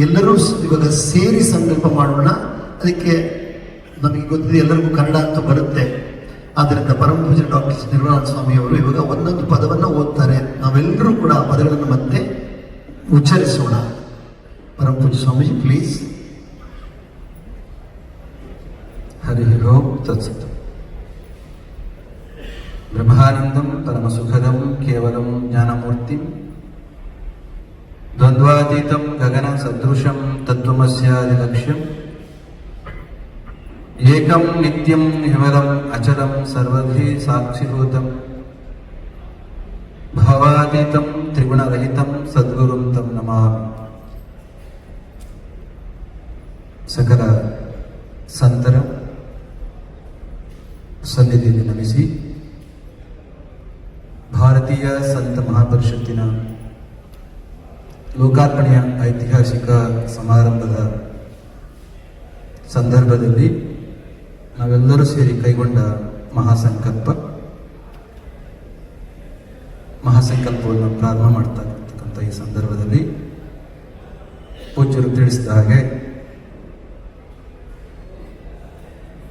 ಎಲ್ಲರೂ ಇವಾಗ ಸೇರಿ ಸಂಕಲ್ಪ ಮಾಡೋಣ. ಅದಕ್ಕೆ ನಮಗೆ ಗೊತ್ತಿದೆ, ಎಲ್ಲರಿಗೂ ಕನ್ನಡ ಅಂತ ಬರುತ್ತೆ. ಆದ್ದರಿಂದ ಪರಮ ಪೂಜ್ಯ ಡಾಕ್ಟರ್ ನಿರ್ಮಲಾನಂದ ಸ್ವಾಮಿ ಅವರು ಇವಾಗ ಒಂದೊಂದು ಪದವನ್ನು ಓದ್ತಾರೆ. ನಾವೆಲ್ಲರೂ ಕೂಡ ಆ ಪದಗಳನ್ನು ಮತ್ತೆ ಉಚ್ಚರಿಸೋಣ. ಪರಮ ಪೂಜ್ಯ ಸ್ವಾಮೀಜಿ ಪ್ಲೀಸ್. ಹರಿ ಓಂ ತತ್ಸತ್. ಬ್ರಹ್ಮಾನಂದಂ ಪರಮಸುಖದಂ ಕೇವಲಂ ಜ್ಞಾನಮೂರ್ತಿಂ ದ್ವಂದ್ವಾತೀತಂ ಗಗನ ಸದೃಶಂ ತತ್ವಮಸ್ಯಾದಿಲಕ್ಷ್ಯಂ ಏಕಂ ನಿತ್ಯಂ ನಿಮಲಂ ಅಚಲಂ ಸರ್ವಧಿ ಸಾಕ್ಷಿಭೂತಂ ಭಾವಾತೀತಂ ತ್ರಿಗುಣರಹಿತಂ ಸದ್ಗುರುಂ ತಂ ನಮಾಮಿ. ಸಕಲ ಸಂತರ ಸನ್ನಿಧಿಯಲ್ಲಿ ನಮಿಸಿ ಭಾರತೀಯ ಸಂತ ಮಹಾಪರಿಷತ್ತಿನ ಲೋಕಾರ್ಪಣೆಯ ಐತಿಹಾಸಿಕ ಸಮಾರಂಭದ ಸಂದರ್ಭದಲ್ಲಿ ನಾವೆಲ್ಲರೂ ಸೇರಿ ಕೈಗೊಂಡ ಮಹಾಸಂಕಲ್ಪವನ್ನು ಪ್ರಾರಂಭ ಮಾಡ್ತಾ ಇರ್ತಕ್ಕಂಥ ಈ ಸಂದರ್ಭದಲ್ಲಿ ಪೂಜ್ಯರು ತಿಳಿಸಿದ ಹಾಗೆ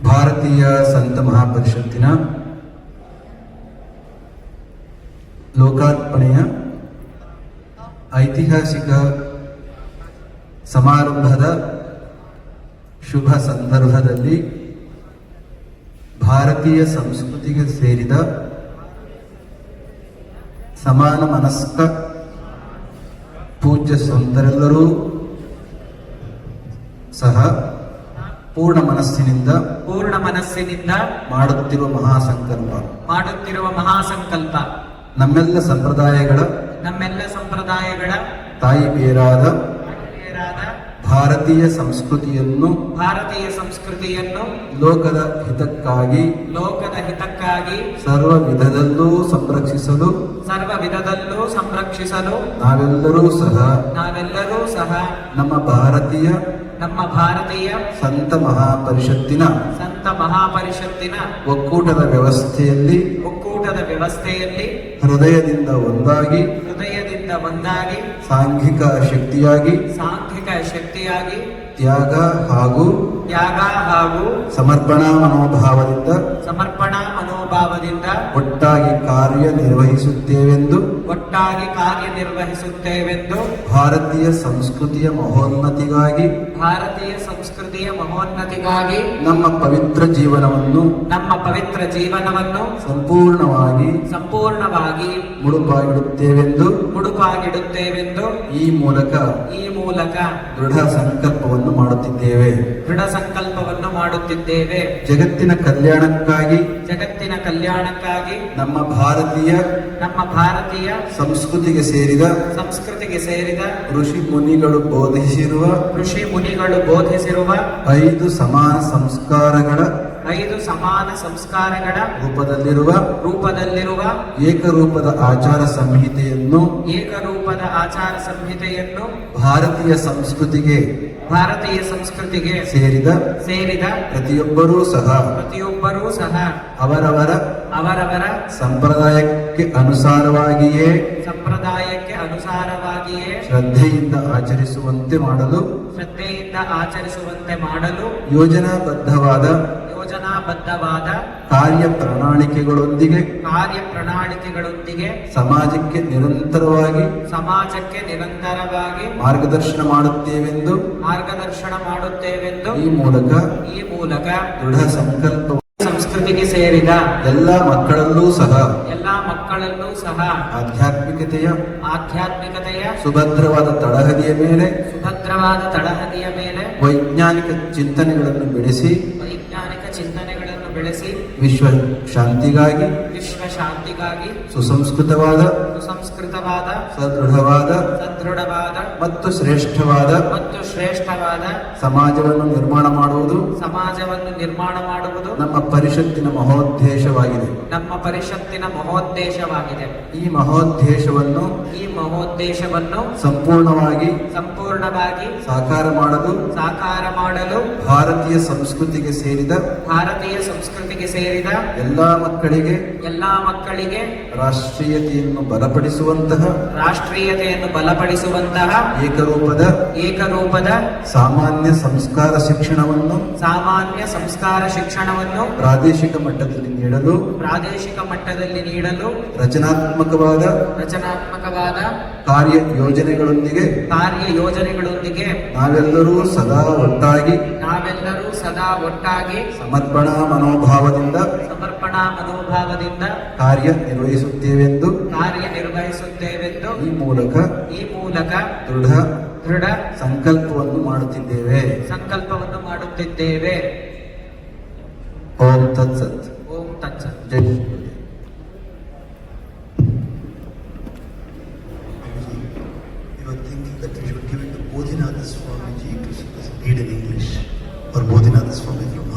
ಭಾರತೀಯ ಸಂತ ಮಹಾಪರಿಷತ್ತಿನ ಲೋಕಾರ್ಪಣೆಯ ಐತಿಹಾಸಿಕ ಸಮಾರಂಭದ ಶುಭ ಸಂದರ್ಭದಲ್ಲಿ ಭಾರತೀಯ ಸಂಸ್ಕೃತಿಗೆ ಸೇರಿದ ಸಮಾನ ಮನಸ್ಕ ಪೂಜ್ಯ ಸಂತರೆಲ್ಲರೂ ಸಹ ಪೂರ್ಣ ಮನಸ್ಸಿನಿಂದ ಮಾಡುತ್ತಿರುವ ಮಹಾಸಂಕಲ್ಪ ನಮ್ಮೆಲ್ಲ ಸಂಪ್ರದಾಯಗಳ ತಾಯಿ ಬೇರಾದ ಭಾರತೀಯ ಸಂಸ್ಕೃತಿಯನ್ನು ಲೋಕದ ಹಿತಕ್ಕಾಗಿ ಸರ್ವ ವಿಧದಲ್ಲೂ ಸಂರಕ್ಷಿಸಲು ನಾವೆಲ್ಲರೂ ಸಹ ನಮ್ಮ ಭಾರತೀಯ ಸಂತ ಮಹಾಪರಿಷತ್ತಿನ ಒಕ್ಕೂಟದ ವ್ಯವಸ್ಥೆಯಲ್ಲಿ ಹೃದಯದಿಂದ ಒಂದಾಗಿ ಸಾಂಘಿಕ ಶಕ್ತಿಯಾಗಿ ತ್ಯಾಗ ಹಾಗೂ ಸಮರ್ಪಣಾ ಮನೋಭಾವದಿಂದ ಒಟ್ಟಾಗಿ ಕಾರ್ಯನಿರ್ವಹಿಸುತ್ತೇವೆಂದು ಭಾರತೀಯ ಸಂಸ್ಕೃತಿಯ ಮಹೋನ್ನತಿಗಾಗಿ ನಮ್ಮ ಪವಿತ್ರ ಜೀವನವನ್ನು ಸಂಪೂರ್ಣವಾಗಿ ಮುಡುಪಾಗಿಡುತ್ತೇವೆಂದು ಈ ಮೂಲಕ ದೃಢ ಸಂಕಲ್ಪವನ್ನು ಮಾಡುತ್ತಿದ್ದೇವೆ. ಜಗತ್ತಿನ ಕಲ್ಯಾಣಕ್ಕಾಗಿ ನಮ್ಮ ಭಾರತೀಯ ಸಂಸ್ಕೃತಿಗೆ ಸೇರಿದ ಋಷಿ ಮುನಿಗಳು ಬೋಧಿಸಿರುವ 5 ಸಮಾನ ಸಂಸ್ಕಾರಗಳ ರೂಪದಲ್ಲಿರುವ ಏಕರೂಪದ ಆಚಾರ ಸಂಹಿತೆಯನ್ನು ಭಾರತೀಯ ಸಂಸ್ಕೃತಿಗೆ ಸೇರಿದ ಪ್ರತಿಯೊಬ್ಬರೂ ಸಹ ಅವರವರ ಸಂಪ್ರದಾಯಕ್ಕೆ ಅನುಸಾರವಾಗಿಯೇ ಶ್ರದ್ಧೆಯಿಂದ ಆಚರಿಸುವಂತೆ ಮಾಡಲು ಯೋಜನಾಬದ್ಧವಾದ ಕಾರ್ಯಪ್ರಣಾಳಿಕೆಗಳೊಂದಿಗೆ ಸಮಾಜಕ್ಕೆ ನಿರಂತರವಾಗಿ ಮಾರ್ಗದರ್ಶನ ಮಾಡುತ್ತೇವೆಂದು ಈ ಮೂಲಕ ದೃಢ ಸಂಕಲ್ಪ ಸಂಸ್ಕೃತಿಗೆ ಸೇರಿದ ಎಲ್ಲ ಮಕ್ಕಳಲ್ಲೂ ಸಹ ಆಧ್ಯಾತ್ಮಿಕತೆಯ ಸುಭದ್ರವಾದ ತಳಹದಿಯ ಮೇಲೆ ವೈಜ್ಞಾನಿಕ ಚಿಂತನೆಗಳನ್ನು ಬೆಳೆಸಿ ವಿಶ್ವ ಶಾಂತಿಗಾಗಿ ಸುಸಂಸ್ಕೃತವಾದ ಸದೃಢವಾದ ಮತ್ತು ಶ್ರೇಷ್ಠವಾದ ಸಮಾಜವನ್ನು ನಿರ್ಮಾಣ ಮಾಡುವುದು ನಮ್ಮ ಪರಿಷತ್ತಿನ ಮಹೋದ್ದೇಶವಾಗಿದೆ. ಈ ಮಹೋದ್ದೇಶವನ್ನು ಸಂಪೂರ್ಣವಾಗಿ ಸಾಕಾರ ಮಾಡಲು ಭಾರತೀಯ ಸಂಸ್ಕೃತಿಗೆ ಸೇರಿದ ಎಲ್ಲಾ ಮಕ್ಕಳಿಗೆ ರಾಷ್ಟ್ರೀಯತೆಯನ್ನು ಬಲಪಡಿಸುವ ಬಲಪಡಿಸುವಂತಹ ಏಕರೂಪದ ಸಾಮಾನ್ಯ ಸಂಸ್ಕಾರ ಶಿಕ್ಷಣವನ್ನು ಪ್ರಾದೇಶಿಕ ಮಟ್ಟದಲ್ಲಿ ನೀಡಲು ರಚನಾತ್ಮಕವಾದ ಕಾರ್ಯ ಯೋಜನೆಗಳೊಂದಿಗೆ ನಾವೆಲ್ಲರೂ ಸದಾ ಒಟ್ಟಾಗಿ ಸಮರ್ಪಣಾ ಮನೋಭಾವದಿಂದ ಕಾರ್ಯನಿರ್ವಹಿಸುತ್ತೇವೆಂದು ಈ ಮೂಲಕ ದೃಢ ಸಂಕಲ್ಪವನ್ನು ಮಾಡುತ್ತಿದ್ದೇವೆ. ಓಂ ತತ್ಸತ್. ಜೈ Shri. You are thinking that we should give it to Bodhinath Swamiji to read in English, or Bodhinath Swami from